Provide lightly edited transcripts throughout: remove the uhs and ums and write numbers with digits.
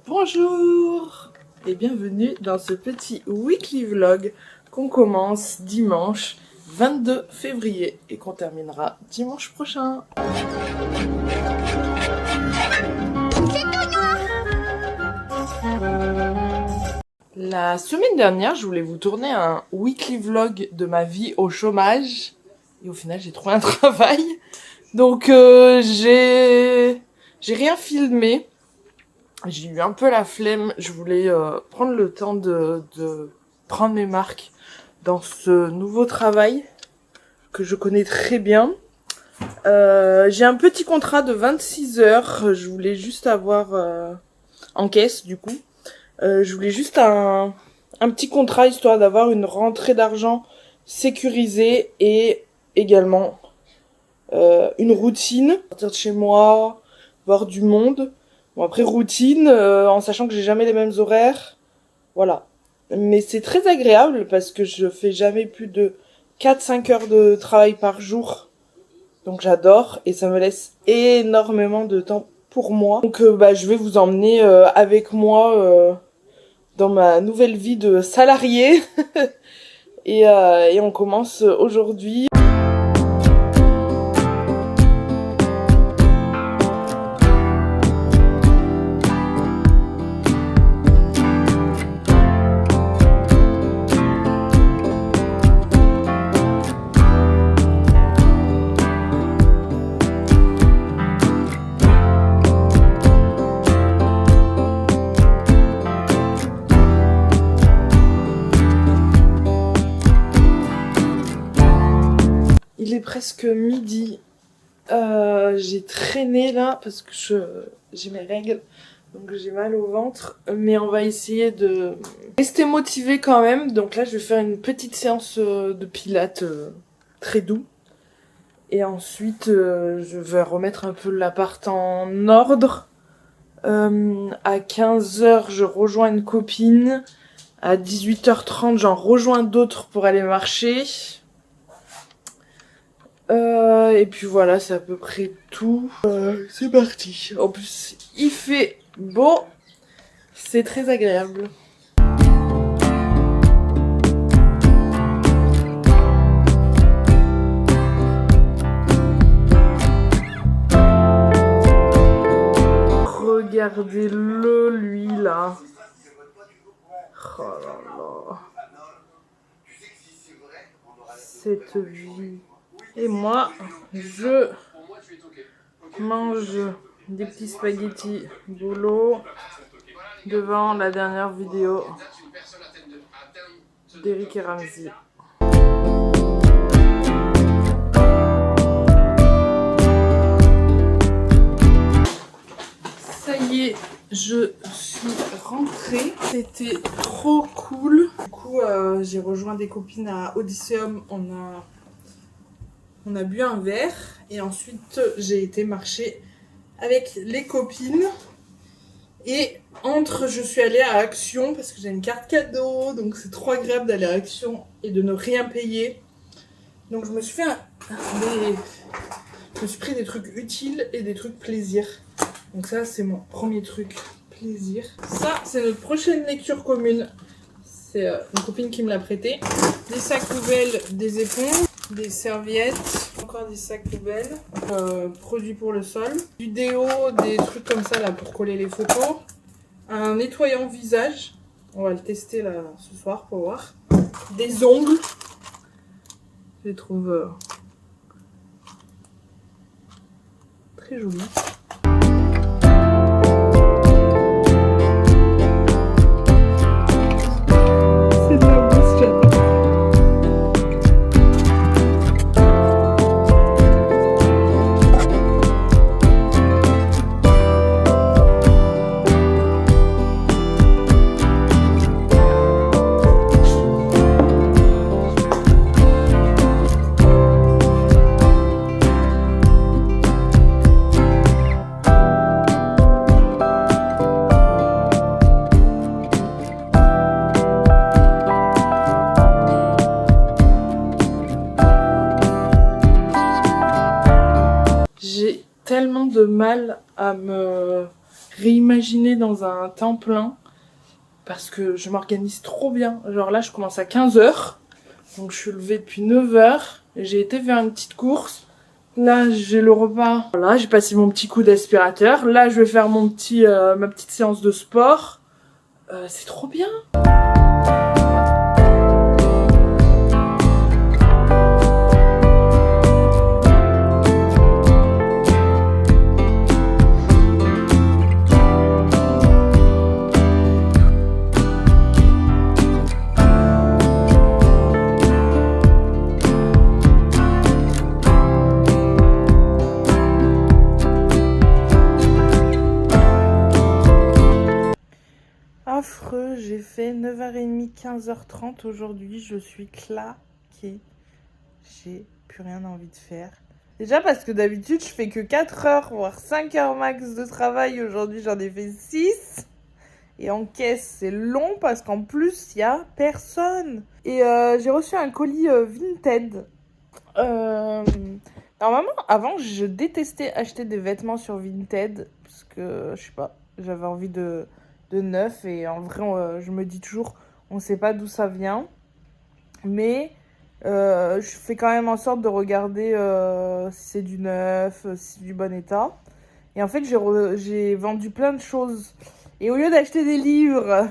Bonjour et bienvenue dans ce petit weekly vlog qu'on commence dimanche 22 février et qu'on terminera dimanche prochain. La semaine dernière, je voulais vous tourner un weekly vlog de ma vie au chômage et au final j'ai trouvé un travail. Donc j'ai rien filmé. J'ai eu un peu la flemme, je voulais prendre le temps de prendre mes marques dans ce nouveau travail que je connais très bien. J'ai un petit contrat de 26 heures, je voulais juste avoir en caisse du coup. Je voulais juste un petit contrat histoire d'avoir une rentrée d'argent sécurisée et également une routine, sortir de chez moi, voir du monde. Bon après routine, en sachant que j'ai jamais les mêmes horaires, voilà. Mais c'est très agréable parce que je fais jamais plus de 4-5 heures de travail par jour. Donc j'adore et ça me laisse énormément de temps pour moi. Donc je vais vous emmener avec moi dans ma nouvelle vie de salarié. et on commence aujourd'hui. Il est presque midi. J'ai traîné là parce que j'ai mes règles, donc j'ai mal au ventre. Mais on va essayer de rester motivé quand même. Donc là, je vais faire une petite séance de pilates très doux. Et ensuite, je vais remettre un peu l'appart en ordre. À 15h, je rejoins une copine. À 18h30, j'en rejoins d'autres pour aller marcher. Et puis voilà, c'est à peu près tout. C'est parti. En plus, il fait beau. C'est très agréable. Regardez-le, lui, là. Oh là là. Cette vie. Et moi, je mange des petits spaghettis bolo devant la dernière vidéo d'Eric et Ramsey. Ça y est, je suis rentrée. C'était trop cool. Du coup, j'ai rejoint des copines à Odysseum. On a bu un verre et ensuite j'ai été marcher avec les copines. Et je suis allée à Action parce que j'ai une carte cadeau. Donc c'est trop agréable d'aller à Action et de ne rien payer. Donc je me suis pris des trucs utiles et des trucs plaisir. Donc ça c'est mon premier truc plaisir. Ça c'est notre prochaine lecture commune. C'est une copine qui me l'a prêté. Des sacs poubelles, des éponges. Des serviettes, encore des sacs poubelles, produits pour le sol, du déo, des trucs comme ça là pour coller les photos, un nettoyant visage, on va le tester là ce soir pour voir, des ongles, je les trouve très jolis. tellement de mal à me réimaginer dans un temps plein. Parce que je m'organise trop bien. Genre là, je commence à 15h. Donc je suis levée depuis 9h. J'ai été faire une petite course. Là, j'ai le repas. Voilà, j'ai passé mon petit coup d'aspirateur. Là, je vais faire ma petite séance de sport. C'est trop bien. Affreux, j'ai fait 9h30, 15h30 aujourd'hui, je suis claquée. J'ai plus rien envie de faire. Déjà parce que d'habitude je fais que 4 heures, voire 5 heures max de travail. Aujourd'hui j'en ai fait 6. Et en caisse c'est long parce qu'en plus il y a personne. Et j'ai reçu un colis Vinted. Normalement avant je détestais acheter des vêtements sur Vinted. Parce que je sais pas, j'avais envie de neuf. Et en vrai je me dis toujours on sait pas d'où ça vient. Mais je fais quand même en sorte de regarder si c'est du neuf, si c'est du bon état. Et en fait, j'ai vendu plein de choses. Et au lieu d'acheter des livres,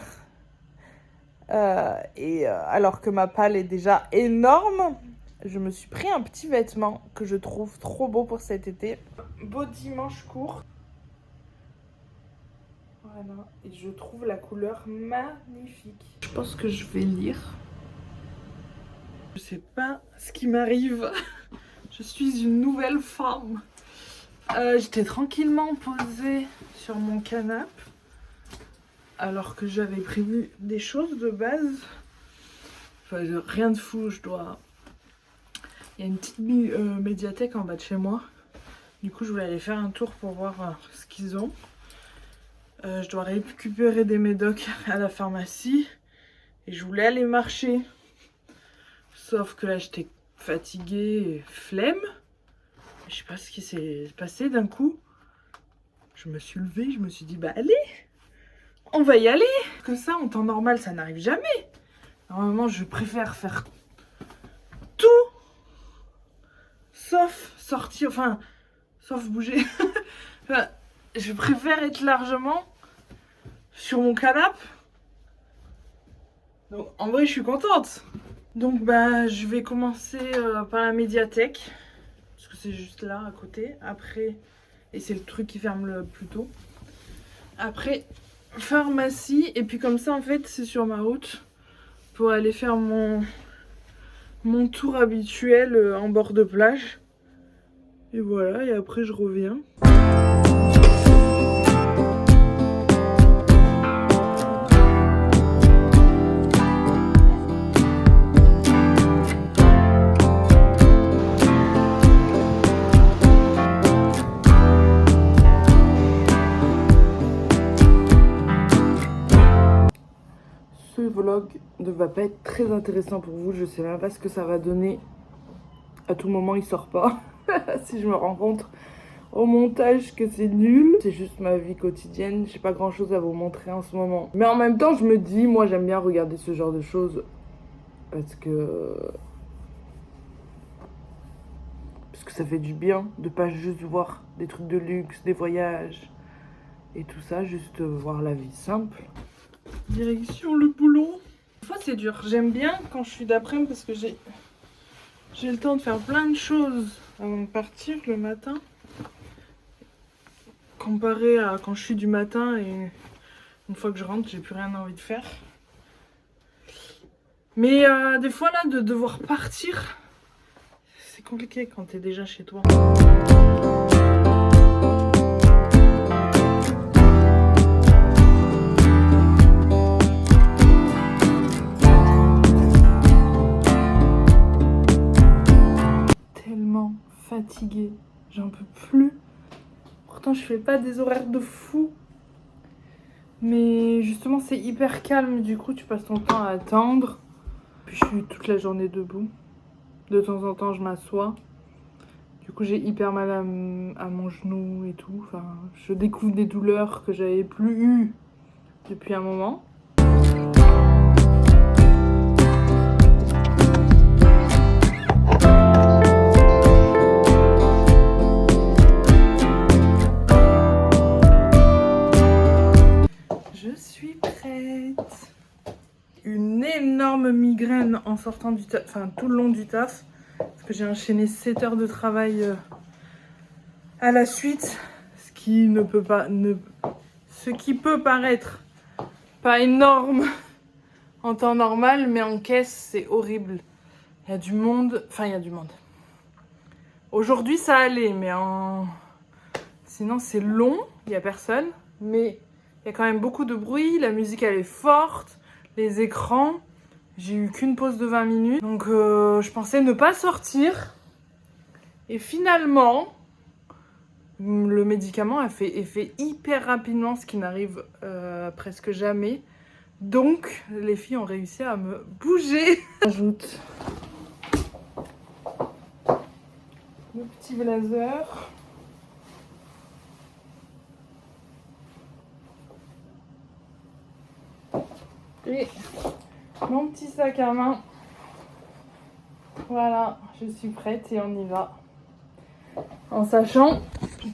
alors que ma palle est déjà énorme, je me suis pris un petit vêtement que je trouve trop beau pour cet été. Body manche court. Voilà. Et je trouve la couleur magnifique. Je pense que je vais lire. Je sais pas ce qui m'arrive. Je suis une nouvelle femme. J'étais tranquillement posée sur mon canapé. Alors que j'avais prévu des choses de base. Enfin, rien de fou, je dois... Il y a une petite médiathèque en bas de chez moi. Du coup, je voulais aller faire un tour pour voir ce qu'ils ont. Je dois récupérer des médocs à la pharmacie. Et je voulais aller marcher. Sauf que là, j'étais fatiguée, flemme. Je sais pas ce qui s'est passé d'un coup. Je me suis levée, je me suis dit, bah allez, on va y aller. Que ça, en temps normal, ça n'arrive jamais. Normalement, je préfère faire tout, sauf sortir, enfin, sauf bouger. Enfin, je préfère être largement sur mon canapé. Donc, en vrai, je suis contente. Donc, bah, je vais commencer par la médiathèque. Parce que c'est juste là, à côté. Après, et c'est le truc qui ferme le plus tôt. Après, pharmacie. Et puis comme ça, en fait, c'est sur ma route. Pour aller faire mon tour habituel en bord de plage. Et voilà, et après, je reviens. Ce vlog ne va pas être très intéressant pour vous. Je sais même pas ce que ça va donner. À tout moment, il sort pas. Si je me rends compte au montage que c'est nul. C'est juste ma vie quotidienne. J'ai pas grand chose à vous montrer en ce moment. Mais en même temps, je me dis, moi j'aime bien regarder ce genre de choses. Parce que ça fait du bien de pas juste voir des trucs de luxe, des voyages et tout ça. Juste voir la vie simple. Direction le boulot. Des fois c'est dur. J'aime bien quand je suis d'après-midi parce que j'ai le temps de faire plein de choses avant de partir le matin. Comparé à quand je suis du matin et une fois que je rentre, j'ai plus rien envie de faire. Mais des fois là, de devoir partir, c'est compliqué quand t'es déjà chez toi. Fatiguée, j'en peux plus. Pourtant je fais pas des horaires de fou, mais justement c'est hyper calme, du coup tu passes ton temps à attendre. Puis je suis toute la journée debout, de temps en temps je m'assois, Du coup, j'ai hyper mal à mon genou et tout. Enfin, je découvre des douleurs que j'avais plus eues depuis un moment. Je suis prête. Une énorme migraine en sortant du taf, enfin tout le long du taf. Parce que j'ai enchaîné 7 heures de travail à la suite. Ce qui peut paraître pas énorme en temps normal, mais en caisse, c'est horrible. Il y a du monde. Enfin, il y a du monde. Aujourd'hui, ça allait, mais sinon, c'est long. Il n'y a personne. Mais il y a quand même beaucoup de bruit. La musique, elle est forte. Les écrans. J'ai eu qu'une pause de 20 minutes. Donc, je pensais ne pas sortir. Et finalement, le médicament a fait effet hyper rapidement, ce qui n'arrive presque jamais. Donc, les filles ont réussi à me bouger. J'ajoute le petit blazer. Et mon petit sac à main. Voilà, je suis prête et on y va. En sachant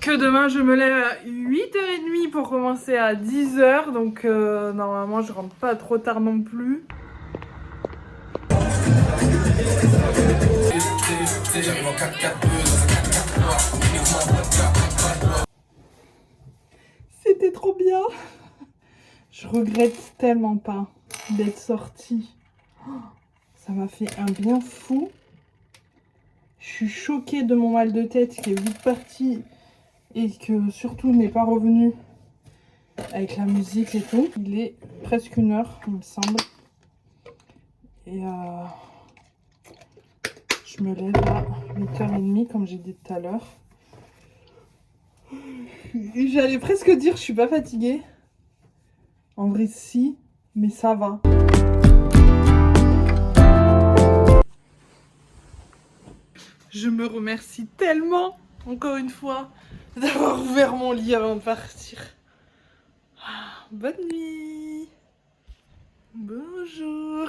que demain je me lève à 8h30 pour commencer à 10h. Donc normalement je rentre pas trop tard non plus. C'était trop bien. Je regrette tellement pas d'être sortie. Ça m'a fait un bien fou. Je suis choquée de mon mal de tête qui est vite parti et que surtout n'est pas revenu avec la musique et tout. Il est presque 1h, il me semble. Et je me lève à 8h30 comme j'ai dit tout à l'heure. J'allais presque dire je suis pas fatiguée. En vrai si, mais ça va. Je me remercie tellement, encore une fois, d'avoir ouvert mon lit avant de partir. Bonne nuit. Bonjour.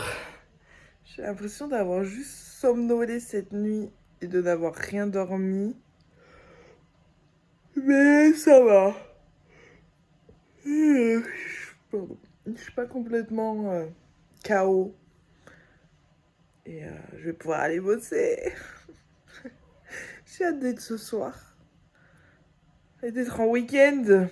J'ai l'impression d'avoir juste somnolé cette nuit et de n'avoir rien dormi. Mais ça va. Pardon. Je suis pas complètement KO. Et je vais pouvoir aller bosser. J'ai hâte d'être ce soir. Et d'être en week-end.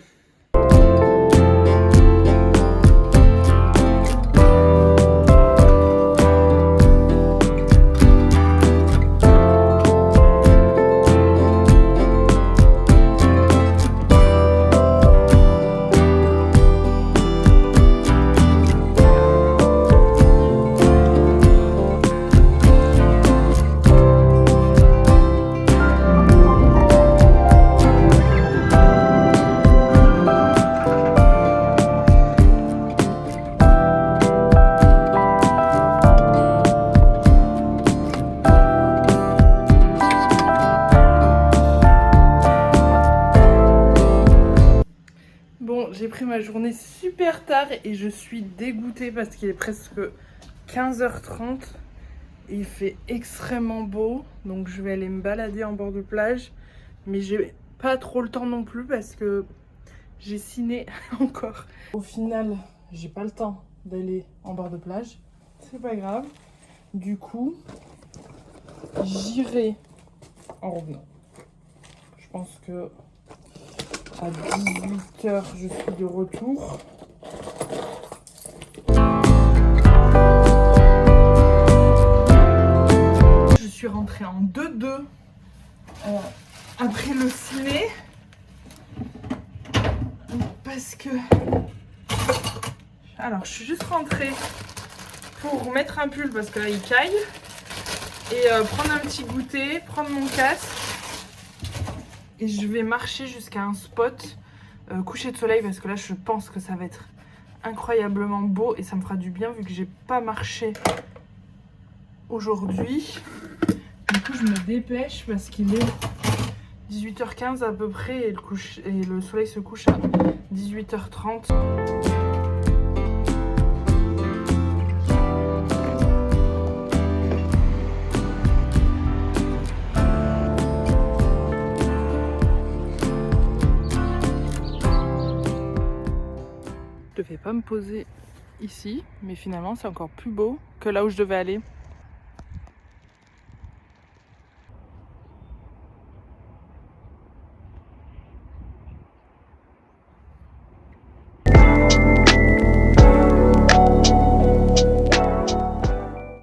J'ai pris ma journée super tard et je suis dégoûtée parce qu'il est presque 15h30 et il fait extrêmement beau. Donc je vais aller me balader en bord de plage. Mais j'ai pas trop le temps non plus parce que j'ai ciné encore. Au final, j'ai pas le temps d'aller en bord de plage. C'est pas grave. Du coup, j'irai en revenant. Je pense que à 18h, je suis de retour. Je suis rentrée en 2-2 après le ciné. Parce que... Alors, je suis juste rentrée pour mettre un pull parce que là, il caille. Et prendre un petit goûter, prendre mon casque. Et je vais marcher jusqu'à un spot coucher de soleil parce que là je pense que ça va être incroyablement beau et ça me fera du bien vu que j'ai pas marché aujourd'hui. Du coup je me dépêche parce qu'il est 18h15 à peu près et le soleil se couche à 18h30. Je devais pas me poser ici, mais finalement c'est encore plus beau que là où je devais aller.